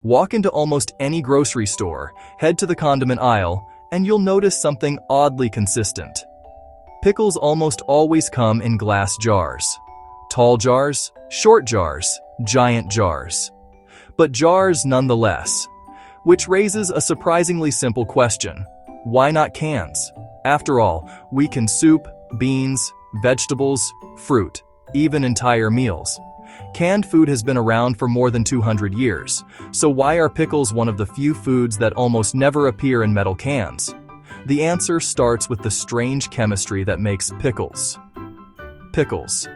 Walk into almost any grocery store, head to the condiment aisle, and you'll notice something oddly consistent. Pickles almost always come in glass jars. Tall jars, short jars, giant jars. But jars nonetheless. Which raises a surprisingly simple question. Why not cans? After all, we can soup, beans, vegetables, fruit, even entire meals. Canned food has been around for more than 200 years, so why are pickles one of the few foods that almost never appear in metal cans? The answer starts with the strange chemistry that makes pickles. Pickles.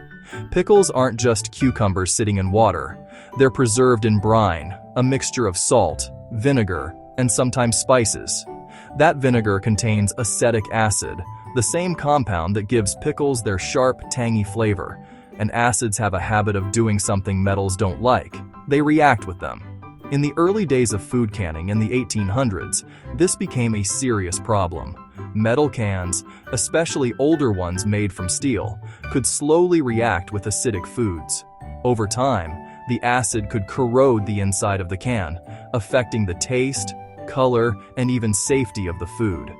Pickles aren't just cucumbers sitting in water. They're preserved in brine, a mixture of salt, vinegar, and sometimes spices. That vinegar contains acetic acid, the same compound that gives pickles their sharp, tangy flavor. And acids have a habit of doing something metals don't like. They react with them. In the early days of food canning in the 1800s, this became a serious problem. Metal cans, especially older ones made from steel, could slowly react with acidic foods. Over time, the acid could corrode the inside of the can, affecting the taste, color, and even safety of the food.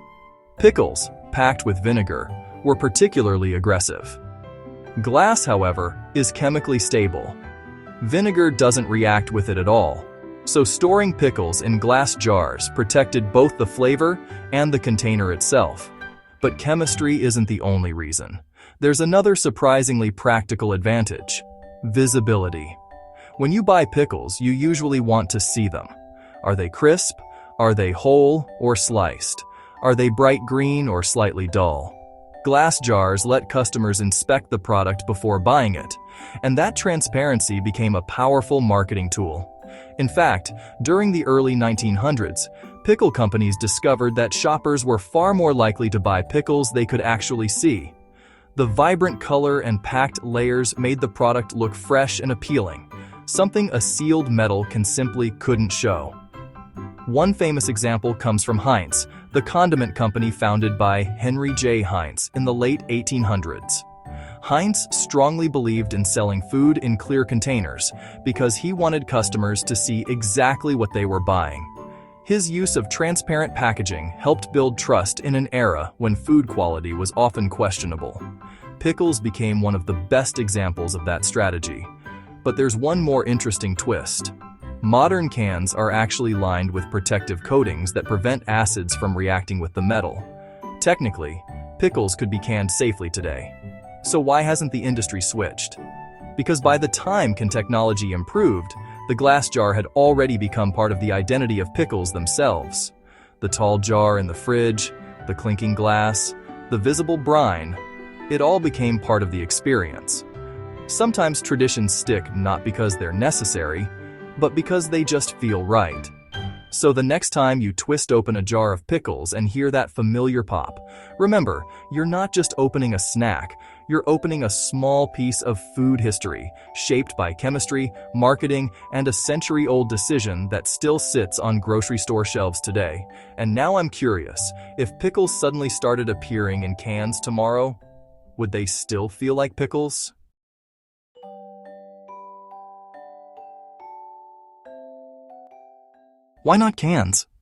Pickles, packed with vinegar, were particularly aggressive. Glass, however, is chemically stable. Vinegar doesn't react with it at all, so storing pickles in glass jars protected both the flavor and the container itself. But chemistry isn't the only reason. There's another surprisingly practical advantage: visibility. When you buy pickles, you usually want to see them. Are they crisp? Are they whole or sliced? Are they bright green or slightly dull? Glass jars let customers inspect the product before buying it, and that transparency became a powerful marketing tool. In fact, during the early 1900s, pickle companies discovered that shoppers were far more likely to buy pickles they could actually see. The vibrant color and packed layers made the product look fresh and appealing, something a sealed metal simply couldn't show. One famous example comes from Heinz, the condiment company founded by Henry J. Heinz in the late 1800s. Heinz strongly believed in selling food in clear containers because he wanted customers to see exactly what they were buying. His use of transparent packaging helped build trust in an era when food quality was often questionable. Pickles became one of the best examples of that strategy. But there's one more interesting twist. Modern cans are actually lined with protective coatings that prevent acids from reacting with the metal. Technically, pickles could be canned safely today. So why hasn't the industry switched? Because by the time technology improved, the glass jar had already become part of the identity of pickles themselves. The tall jar in the fridge, the clinking glass, the visible brine, it all became part of the experience. Sometimes traditions stick not because they're necessary, but because they just feel right. So the next time you twist open a jar of pickles and hear that familiar pop, remember, you're not just opening a snack, you're opening a small piece of food history, shaped by chemistry, marketing, and a century-old decision that still sits on grocery store shelves today. And now I'm curious, if pickles suddenly started appearing in cans tomorrow, would they still feel like pickles? Why not cans?